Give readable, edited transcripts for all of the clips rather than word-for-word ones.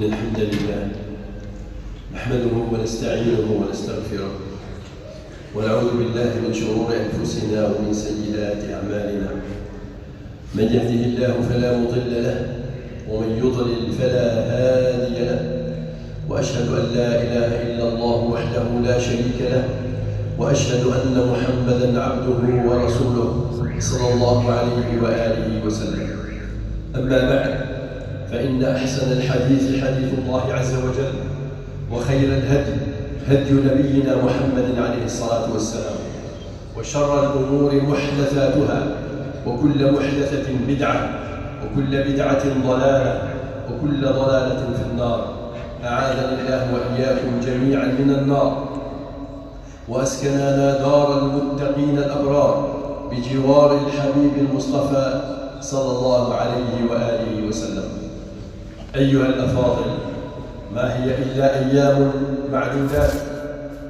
إن الحمد لله نحمده ونستعينه ونستغفره ونعوذ بالله من شرور أنفسنا ومن سيئات أعمالنا. من يهده الله فلا مضل له ومن يضلل فلا هادي له، وأشهد أن لا إله إلا الله وحده لا شريك له، وأشهد أن محمدًا عبده ورسوله صلى الله عليه وآله وسلم. أما بعد، فإن أحسن الحديث حديث الله عز وجل، وخير الهدي هدي نبينا محمد عليه الصلاة والسلام، وشر الأمور محدثاتها، وكل محدثة بدعة، وكل بدعة ضلالة، وكل ضلالة في النار. أعاذني الله وإياكم جميعا من النار، وأسكننا دار المتقين الأبرار بجوار الحبيب المصطفى صلى الله عليه وآله وسلم. أيها الأفاضل، ما هي إلا أيام معدودات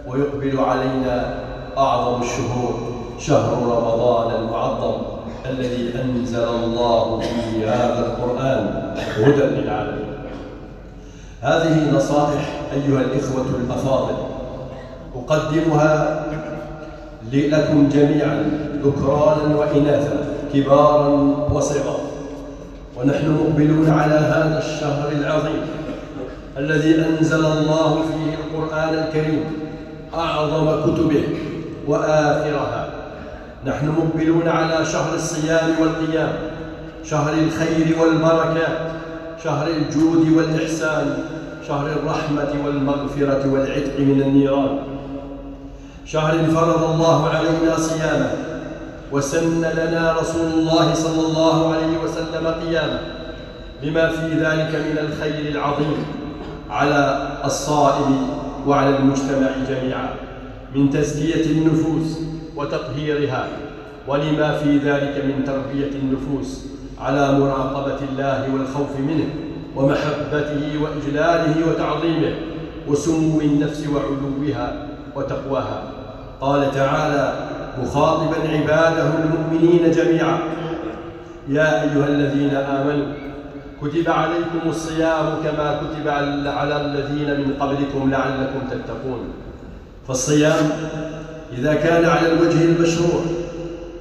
ويقبل علينا أعظم الشهور، شهر رمضان المعظم الذي أنزل الله فيه هذا القرآن هدى للعالمين. هذه نصائح أيها الإخوة الأفاضل أقدمها لكم جميعا، ذكرانا وإناثا، كبارا وصغارا، ونحن مقبلون على هذا الشهر العظيم الذي أنزل الله فيه القرآن الكريم أعظم كتبه وآخرها. نحن مقبلون على شهر الصيام والقيام، شهر الخير والبركات، شهر الجود والإحسان، شهر الرحمة والمغفرة والعتق من النيران، شهر فرض الله علينا صيامه وسن لنا رسول الله صلى الله عليه وسلم قيامه، لما في ذلك من الخير العظيم على الصائم وعلى المجتمع جميعا، من تزكية النفوس وتطهيرها، ولما في ذلك من تربية النفوس على مراقبة الله والخوف منه ومحبته وإجلاله وتعظيمه وسمو النفس وعلوها وتقواها. قال تعالى مخاطبا عباده المؤمنين جميعا: يا أيها الذين آمنوا كتب عليكم الصيام كما كتب على الذين من قبلكم لعلكم تتقون. فالصيام إذا كان على الوجه المشروع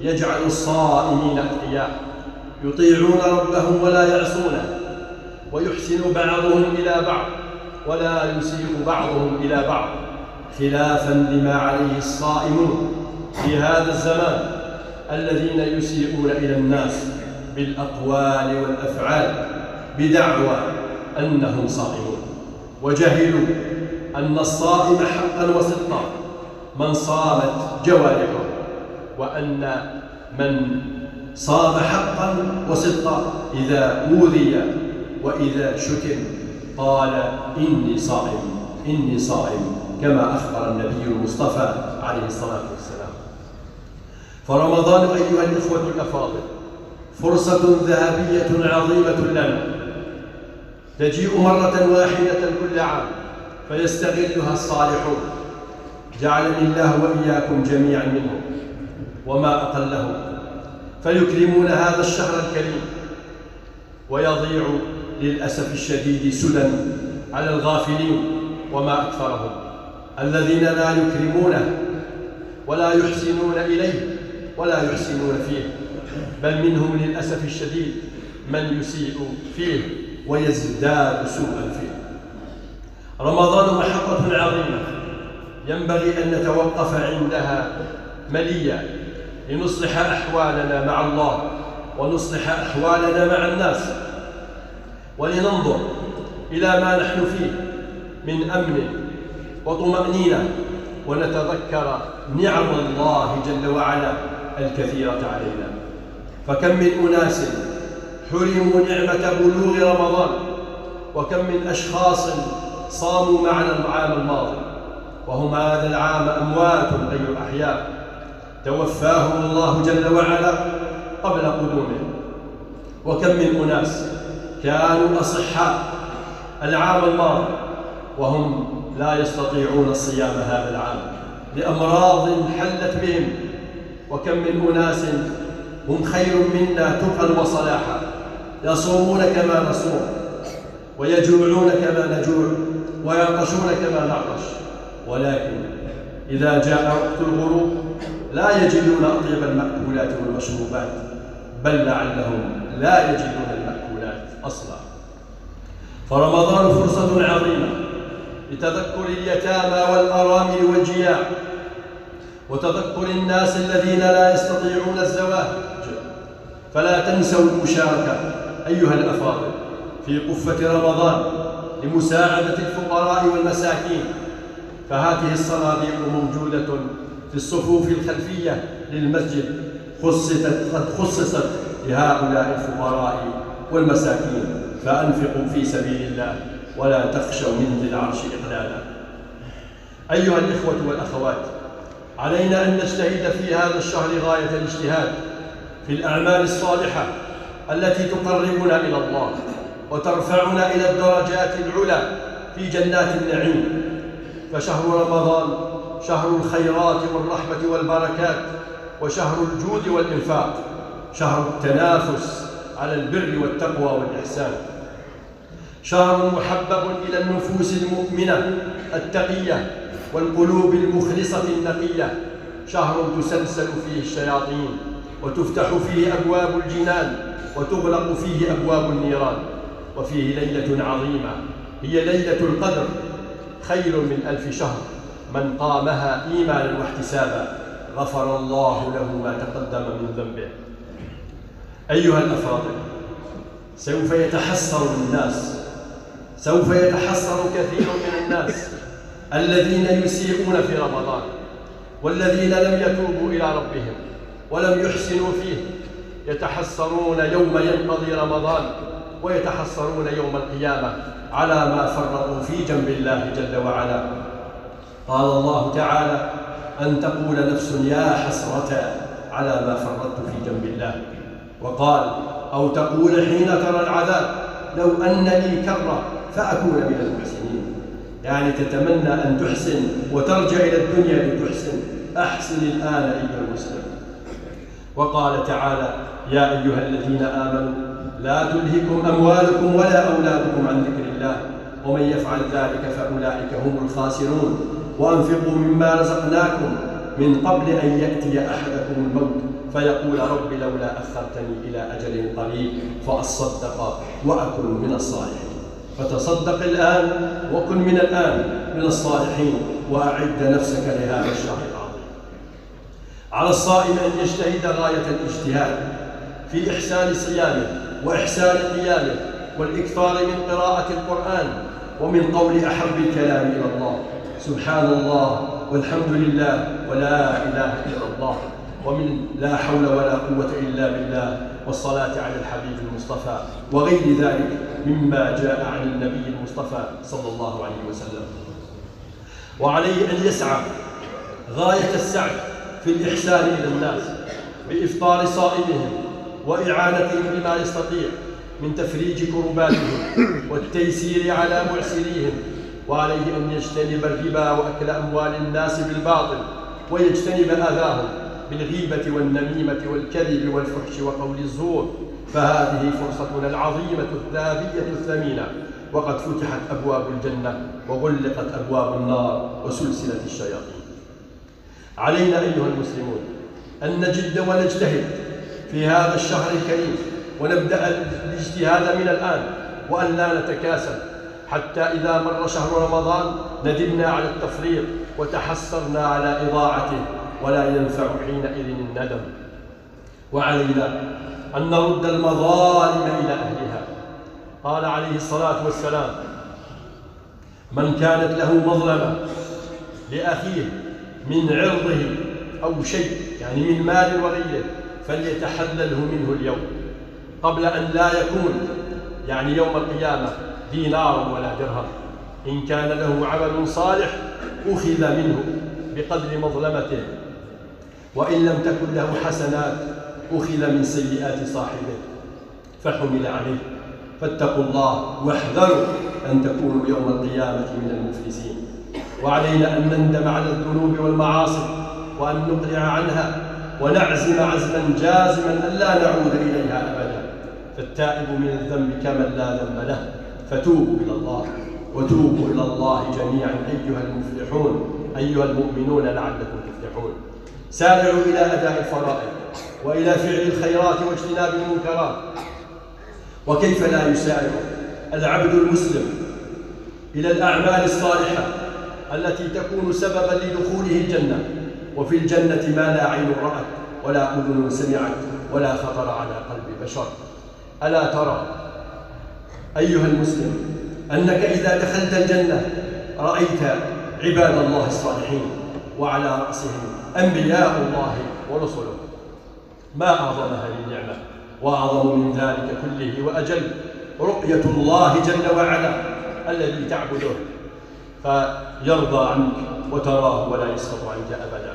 يجعل الصائمين أتقياء يطيعون ربهم ولا يعصونه، ويحسن بعضهم إلى بعض ولا يسيء بعضهم إلى بعض، خلافا لما عليه الصائمون في هذا الزمان الذين يسيئون إلى الناس بالأقوال والأفعال بدعوى أنهم صائمون، وجهلوا أن الصائم حقا وصدقا من صامت جوارحه، وأن من صام حقا وصدقا إذا أوذي وإذا شتم قال إني صائم إني صائم، كما أخبر النبي المصطفى عليه الصلاة والسلام. فرمضان أيها الإخوة الأفاضل فرصة ذهبية عظيمة لنا، تجيء مرة واحدة كل عام فيستغلها الصالحون، جعلني الله وإياكم جميعا منهم وما أقلهم، فيكرمون هذا الشهر الكريم، ويضيع للأسف الشديد سدى على الغافلين وما أكثرهم الذين لا يكرمونه ولا يحسنون إليه ولا يحسنون فيه، بل منهم للأسف الشديد من يسيء فيه ويزداد سوءا فيه. رمضان محطة عظيمة ينبغي أن نتوقف عندها مليا لنصلح أحوالنا مع الله ونصلح أحوالنا مع الناس، ولننظر إلى ما نحن فيه من أمن وطمأنينة، ونتذكر نعم الله جل وعلا الكثيرة علينا. فكم من أناس حرموا نعمة بلوغ رمضان، وكم من أشخاص صاموا معنا العام الماضي وهم هذا العام أموات غير أحياء، توفاهم الله جل وعلا قبل قدومه. وكم من أناس كانوا أصحاء العام الماضي وهم لا يستطيعون الصيام هذا العام لأمراض حلت بهم. وكم من أناس هم خير منا تقى وصلاحا، يصومون كما نصوم ويجوعون كما نجوع ويعطشون كما نعطش، ولكن إذا جاء وقت الغروب لا يجدون أطيب المأكولات والمشروبات، بل لعلهم لا يجدون المأكولات أصلا. فرمضان فرصة عظيمة لتذكر اليتامى والأرامل والجياع، وتذكر الناس الذين لا يستطيعون الزواج، فلا تنسوا المشاركة أيها الأفاضل في قفة رمضان لمساعدة الفقراء والمساكين، فهذه الصناديق موجودة في الصفوف الخلفية للمسجد، قد خصصت لهؤلاء الفقراء والمساكين، فأنفقوا في سبيل الله ولا تخشوا من ذي العرش إقلالا. أيها الإخوة والأخوات، علينا أن نجتهد في هذا الشهر غاية الاجتهاد في الأعمال الصالحة التي تقربنا إلى الله وترفعنا إلى الدرجات العلى في جنات النعيم. فشهر رمضان شهر الخيرات والرحمة والبركات، وشهر الجود والإنفاق، شهر التنافس على البر والتقوى والإحسان، شهر محبب إلى النفوس المؤمنة التقية والقلوب المخلصة النقية، شهر تسلسل فيه الشياطين وتفتح فيه أبواب الجنان وتغلق فيه أبواب النيران، وفيه ليلة عظيمة هي ليلة القدر، خير من 1000 شهر، من قامها إيمانا واحتسابا غفر الله له ما تقدم من ذنبه. أيها الأفاضل، سوف يتحسر كثير من الناس الذين يسيئون في رمضان، والذين لم يتوبوا إلى ربهم ولم يحسنوا فيه، يتحسرون يوم ينقضي رمضان، ويتحسرون يوم القيامة على ما فرطوا في جنب الله جل وعلا. قال الله تعالى: أن تقول نفس يا حسرة على ما فرطت في جنب الله. وقال: أو تقول حين ترى العذاب لو أن لي كرة فأكون من المحسنين، يعني تتمنى أن تحسن وترجع إلى الدنيا لتحسن، أحسن الآن أيها المسلم. وقال تعالى: يا أيها الذين آمنوا لا تلهكم أموالكم ولا أولادكم عن ذكر الله ومن يفعل ذلك فأولئك هم الخاسرون، وأنفقوا مما رزقناكم من قبل أن يأتي أحدكم الموت فيقول رب لولا أخرتني إلى أجل قريب فأصدق وأكن من الصالحين. فتصدق الآن وكن من الآن من الصالحين، وأعد نفسك لهذا الشهر العظيم. على الصائم أن يجتهد غاية الاجتهاد في إحسان صيامه وإحسان قيامه والإكثار من قراءة القرآن ومن قول أحب الكلام إلى الله: سبحان الله والحمد لله ولا إله إلا الله، ومن لا حول ولا قوة إلا بالله، والصلاة على الحبيب المصطفى، وغير ذلك مما جاء عن النبي المصطفى صلى الله عليه وسلم. وعليه أن يسعى غاية السعي في الإحسان إلى الناس بإفطار صائمهم وإعانتهم بما يستطيع من تفريج كرباتهم والتيسير على معسريهم. وعليه أن يجتنب الربا وأكل أموال الناس بالباطل، ويجتنب أذاهم بالغيبة والنميمة والكذب والفحش وقول الزور، فهذه فرصتنا العظيمة الذهبية الثمينة، وقد فتحت أبواب الجنة وغلقت أبواب النار وسلسلة الشياطين. علينا أيها المسلمون أن نجد ونجتهد في هذا الشهر الكريم، ونبدأ الاجتهاد من الآن، وأن لا نتكاسل حتى إذا مر شهر رمضان ندمنا على التفريط وتحسرنا على إضاعته، ولا ينفع حينئذ الندم. وعلينا أن نرد المظالم إلى أهلها. قال عليه الصلاة والسلام: من كانت له مظلمة لأخيه من عرضه أو شيء، يعني من مال وغيره، فليتحلله منه اليوم قبل أن لا يكون يعني يوم القيامة دينار ولا درهم. إن كان له عمل صالح أخذ منه بقدر مظلمته، وإن لم تكن له حسنات أخذ من سيئات صاحبه فحمل عليه. فاتقوا الله واحذروا أن تكونوا يوم القيامة من المفلسين. وعلينا أن نندم على الذنوب والمعاصي وأن نقلع عنها، ونعزم عزما جازما أن لا نعود إليها أبدا. فالتائب من الذنب كمن لا ذنب له، فتوبوا إلى الله، وتوبوا إلى الله جميعا أيها المفلحون، أيها المؤمنون لعلكم تفلحون. سارعوا إلى أداء الفرائض وإلى فعل الخيرات واجتناب المنكرات. وكيف لا يسارع العبد المسلم إلى الأعمال الصالحة التي تكون سببا لدخوله الجنة، وفي الجنة ما لا عين رأت ولا أذن سمعت ولا خطر على قلب بشر. ألا ترى أيها المسلم أنك إذا دخلت الجنة رأيت عباد الله الصالحين، وعلى رأسهم أنبياء الله ورسله؟ ما أعظم هذه النعمة وأعظم من ذلك كله وأجل رؤية الله جل وعلا الذي تعبده فيرضى عنك وتراه ولا يسخط عنك أبدا.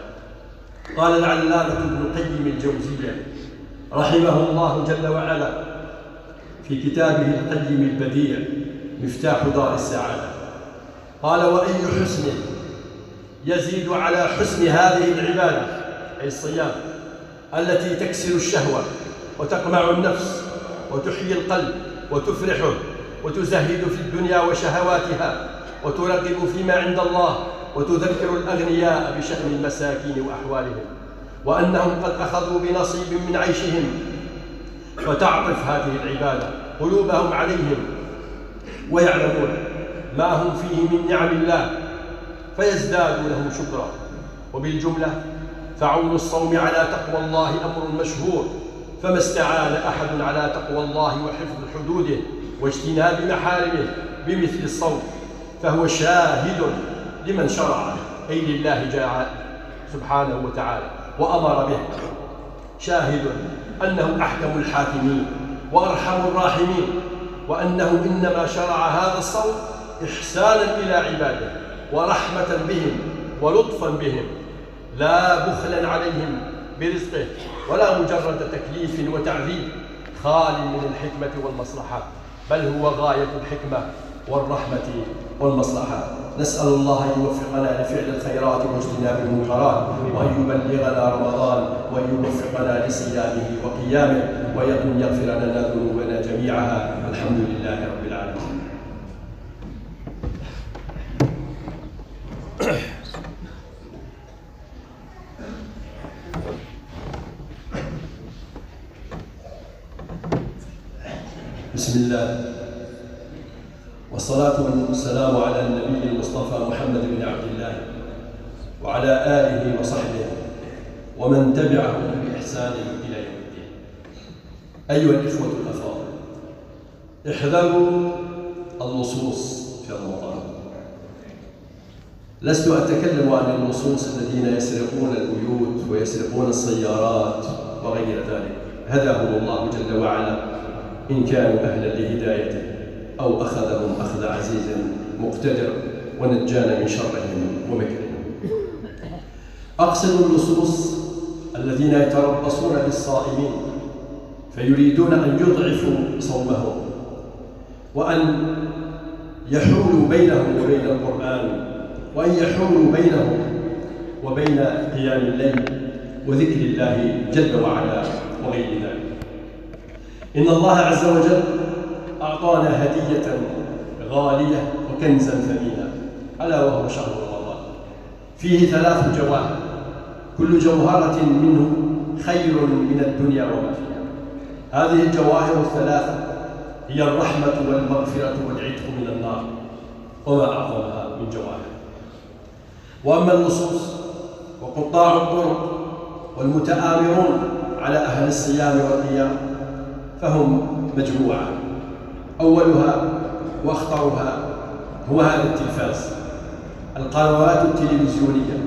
قال العلامة ابن القيم الجوزية رحمه الله جل وعلا في كتابه القيم البديع مفتاح دار السعادة، قال: وأي حسن يزيد على حسن هذه العبادة، أي الصيام، التي تكسر الشهوة وتقمع النفس وتحيي القلب وتفرحه وتزهد في الدنيا وشهواتها وترغب فيما عند الله وتذكر الأغنياء بشأن المساكين وأحوالهم وأنهم قد أخذوا بنصيب من عيشهم، فتعطف هذه العبادة قلوبهم عليهم ويعلمون ما هم فيه من نعم الله فيزدادوا له شكرا. وبالجملة فعون الصوم على تقوى الله أمر مشهور، فما استعان أحد على تقوى الله وحفظ حدوده واجتناب محارمه بمثل الصوم فهو شاهد لمن شرع، أي لله سبحانه وتعالى وأمر به، شاهد أنه أحكم الحاكمين وأرحم الراحمين، وأنه إنما شرع هذا الصوم إحسانا إلى عباده ورحمة بهم ولطفا بهم، لا بخلا عليهم برزقه ولا مجرد تكليف وتعذيب خال من الحكمة والمصلحة، بل هو غاية الحكمة والرحمة والمصلحة. نسأل الله أن يوفقنا لفعل الخيرات واجتناب المنكرات، وأن يبلغنا رمضان، وأن يوفقنا لصيامه وقيامه، وأن يغفر لنا ذنوبنا جميعها. الحمد لله رب العالمين. بسم الله والصلاة والسلام على النبي المصطفى محمد بن عبد الله وعلى آله وصحبه ومن تبعهم بإحسان إلى يوم الدين. أيها الإخوة الأفاضل، احذروا اللصوص في رمضان. لست أتكلم عن اللصوص الذين يسرقون البيوت ويسرقون السيارات وغير ذلك، هداهم الله جل وعلا إن كانوا أهلا لهدايته، أو أخذهم أخذ عزيز مقتدر ونجانا من شرهم ومكرهم. أقصد اللصوص الذين يتربصون بالصائمين فيريدون أن يضعفوا صومهم وأن يحولوا بينهم وبين القرآن، وأن يحولوا بينهم وبين قيام الليل وذكر الله جل وعلا وغير ذلك. إن الله عز وجل أعطانا هدية غالية وكنزا ثمينا، ألا وهو شهر رمضان، فيه 3 جواهر، كل جوهرة منه خير من الدنيا وما فيها. هذه الجواهر 3 هي الرحمة والمغفرة والعتق من النار، وما أعظمها من جواهر. وأما اللصوص وقطاع الطرق والمتآمرون على أهل الصيام والقيام فهم مجموعة، أولها وأخطرها هو هذا التلفاز، القنوات التلفزيونية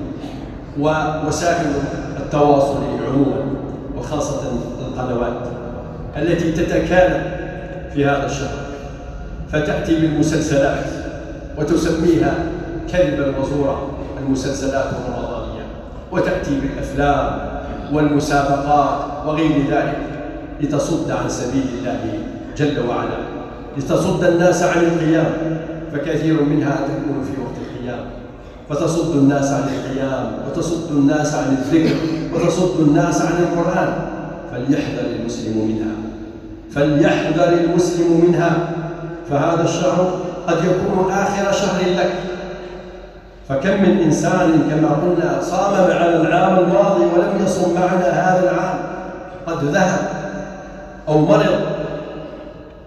ووسائل التواصل عموما، وخاصة القنوات التي تتكالب في هذا الشهر، فتأتي بالمسلسلات وتسميها كذبا وزورا المسلسلات الرمضانية، وتأتي بالأفلام والمسابقات وغير ذلك لتصد عن سبيل الله جل وعلا، لتصد الناس عن القيام، فكثير منها تكون في وقت القيام، فتصد الناس عن القيام وتصد الناس عن الذكر وتصد الناس عن القرآن. فليحذر المسلم منها، فليحذر المسلم منها، فهذا الشهر قد يكون آخر شهر لك. فكم من إنسان كما قلنا صام معنا العام الماضي ولم يصم معنا هذا العام، قد ذهب أو مرض،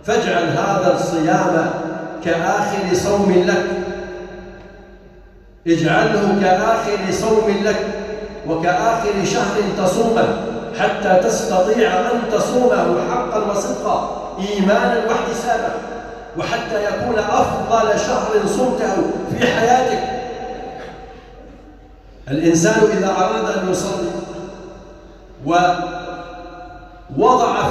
فاجعل هذا الصيام كآخر صوم لك، اجعله كآخر صوم لك وكآخر شهر تصومه، حتى تستطيع أن تصومه حقا وصدقا إيمانا واحتسابا، وحتى يكون أفضل شهر صمته في حياتك. الإنسان إذا أراد أن يصلي ووضع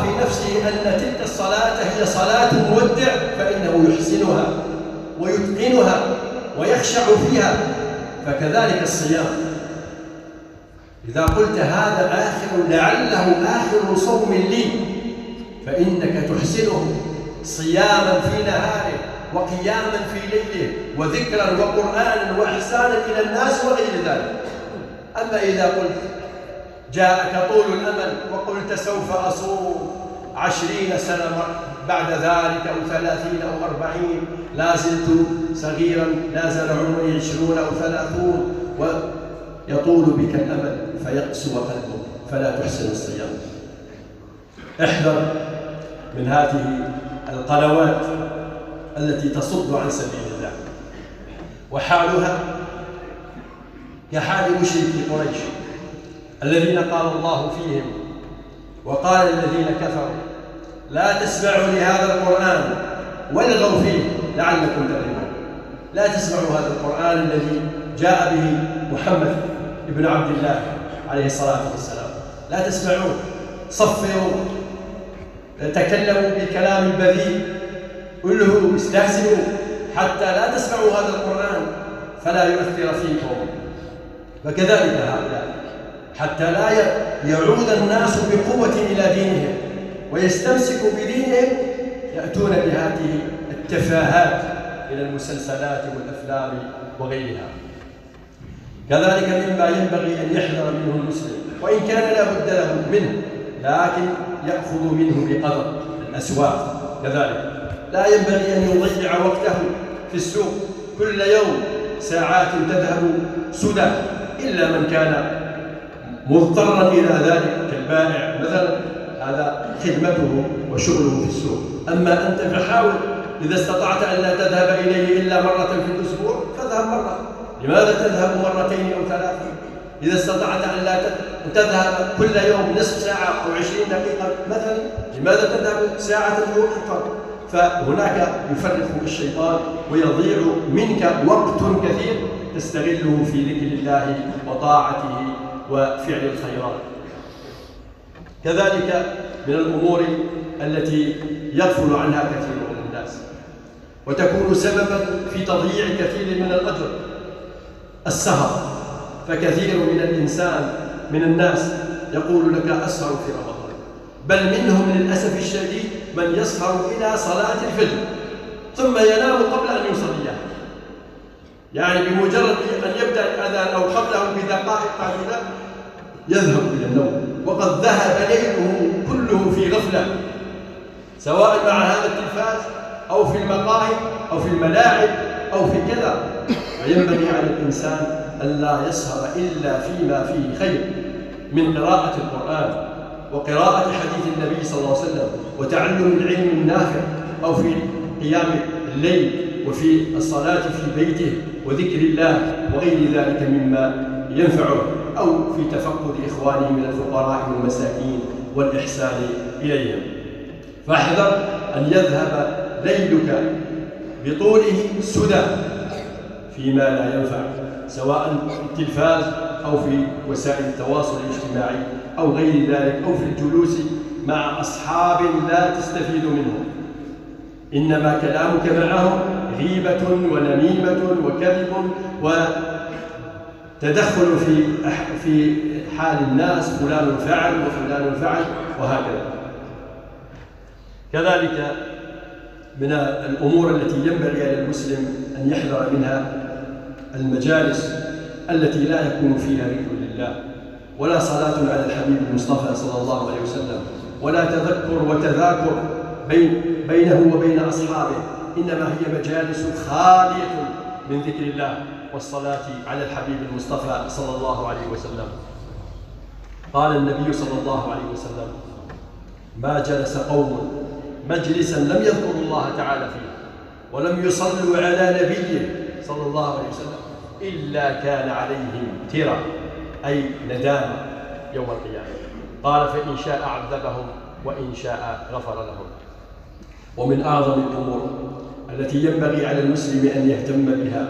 في نفسه أن تلك الصلاة هي صلاة مودع فإنه يحسنها ويتقنها ويخشع فيها. فكذلك الصيام، إذا قلت هذا لعله آخر صوم لي، فإنك تحسنه صياما في نهاره وقياما في ليله وذكرا وقرآنا وإحسانا إلى الناس وغير ذلك. أما إذا قلت جاءك طول الأمل وقلت سوف أصوم 20 سنة بعد ذلك أو 30 أو 40، لا زلت صغيرا، لا زال عمري 20 أو 30، ويطول بك الأمل فيقسو قلبك فلا تحسن الصيام. احذر من هذه القنوات التي تصد عن سبيل الله، وحالها كحال مشركي قريش الذين قال الله فيهم وقال الذين كفروا لا تسمعوا لهذا القرآن والغوا فيه لعلكم تغلبون. لا تسمعوا هذا القرآن الذي جاء به محمد ابن عبد الله عليه الصلاة والسلام، لا تسمعوه، صفروا، تكلموا بالكلام البذيء، قلوا استهزئوا، حتى لا تسمعوا هذا القرآن فلا يؤثر فيكم. فكذلك هؤلاء حتى لا يعود الناس بقوة إلى دينهم ويستمسكوا بدينهم يأتون بهذه التفاهات إلى المسلسلات والأفلام وغيرها. كذلك مما ينبغي أن يحذر منه المسلم، وإن كان لا بد له منه، لكن يأخذ منه بقدر. الأسواق كذلك لا ينبغي أن يضيع وقته في السوق كل يوم ساعات تذهب سدى، إلا من كان مضطرا إلى ذلك كالبائع مثلا، هذا خدمته وشغله في السوق. أما أنت فحاول إذا استطعت أن لا تذهب إليه إلا مرة في الأسبوع فاذهب مرة. لماذا تذهب مرتين أو ثلاثة؟ إذا استطعت أن لا تذهب كل يوم نصف ساعة أو 20 دقيقة مثلا، لماذا تذهب ساعة أو أكثر؟ فهناك يفرق الشيطان ويضيع منك وقت كثير تستغله في ذكر الله وطاعته وفعل الخيرات. كذلك من الأمور التي يغفل عنها كثير من الناس وتكون سببا في تضييع كثير من الأجر السهر. فكثير من الناس يقول لك أسهر في رمضان، بل منهم للأسف الشديد من يسهر إلى صلاة الفجر ثم ينام قبل أن يصليها، يعني بمجرد أن يبدأ الأذان أو قبله بدقائق قليلة يذهب إلى النوم وقد ذهب ليله كله في غفلة، سواء مع هذا التلفاز أو في المقاهي أو في الملاعب أو في كذا. وينبغي على الإنسان ألا يسهر إلا فيما فيه خير من قراءة القرآن وقراءة حديث النبي صلى الله عليه وسلم وتعلم العلم النافع، أو في قيام الليل وفي الصلاة في بيته وذكر الله وغير ذلك مما ينفعه، أو في تفقد إخوانه من الفقراء والمساكين والإحسان إليهم. فاحذر أن يذهب ليلك بطوله سدى فيما لا ينفع، سواء في التلفاز أو في وسائل التواصل الاجتماعي أو غير ذلك، أو في الجلوس مع أصحاب لا تستفيد منهم، إنما كلامك معهم غيبة ونميمة وكذب وتدخل في حال الناس، فلان فعل وفلان فعل وهكذا. كذلك من الأمور التي ينبغي على المسلم أن يحذر منها المجالس التي لا يكون فيها ذكر لله ولا صلاة على الحبيب المصطفى صلى الله عليه وسلم ولا تذكر وتذاكر بينه وبين أصحابه إنما هي مجالس خالية من ذكر الله والصلاة على الحبيب المصطفى صلى الله عليه وسلم. قال النبي صلى الله عليه وسلم: ما جلس قوم مجلسا لم يذكروا الله تعالى فيه ولم يصلوا على نبيه صلى الله عليه وسلم إلا كان عليهم ترى، أي ندامة يوم القيامة. قال: فإن شاء عذبهم وإن شاء غفر لهم. ومن أعظم الأمور التي ينبغي على المسلم أن يهتم بها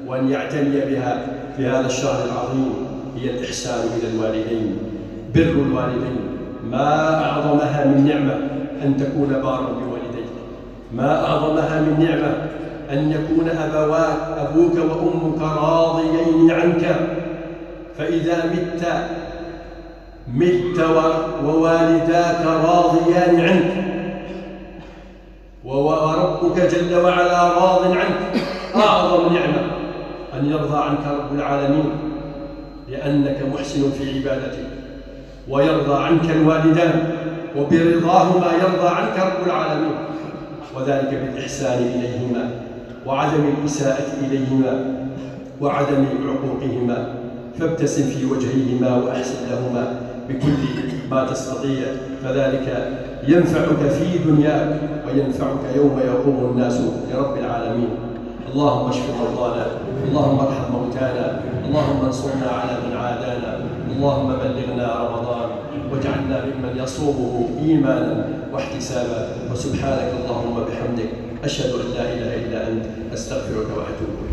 وأن يعتني بها في هذا الشهر العظيم هي الإحسان إلى الوالدين، بر الوالدين. ما أعظمها من نعمة أن تكون بارا بوالديك، ما أعظمها من نعمة أن يكون أبوك وأمك راضيين عنك، فإذا مت ووالداك راضيان عنك وربك جل وعلا راض عنك، أعظم نعمة أن يرضى عنك رب العالمين لأنك محسن في عبادته، ويرضى عنك الوالدان وبرضاهما يرضى عنك رب العالمين، وذلك بالإحسان إليهما وعدم الإساءة إليهما وعدم عقوقهما. فابتسم في وجهيهما وأحسن لهما بكل ما تستطيع، فذلك ينفعك في دنياك وينفعك يوم يقوم الناس لرب العالمين. اللهم اشف مرضانا، اللهم ارحم موتانا، اللهم انصرنا على من عادانا، اللهم بلغنا رمضان واجعلنا ممن يصومه إيمانا واحتسابا. وسبحانك اللهم بحمدك، أشهد أن لا إله إلا أنت، أستغفرك وأتوب إليك.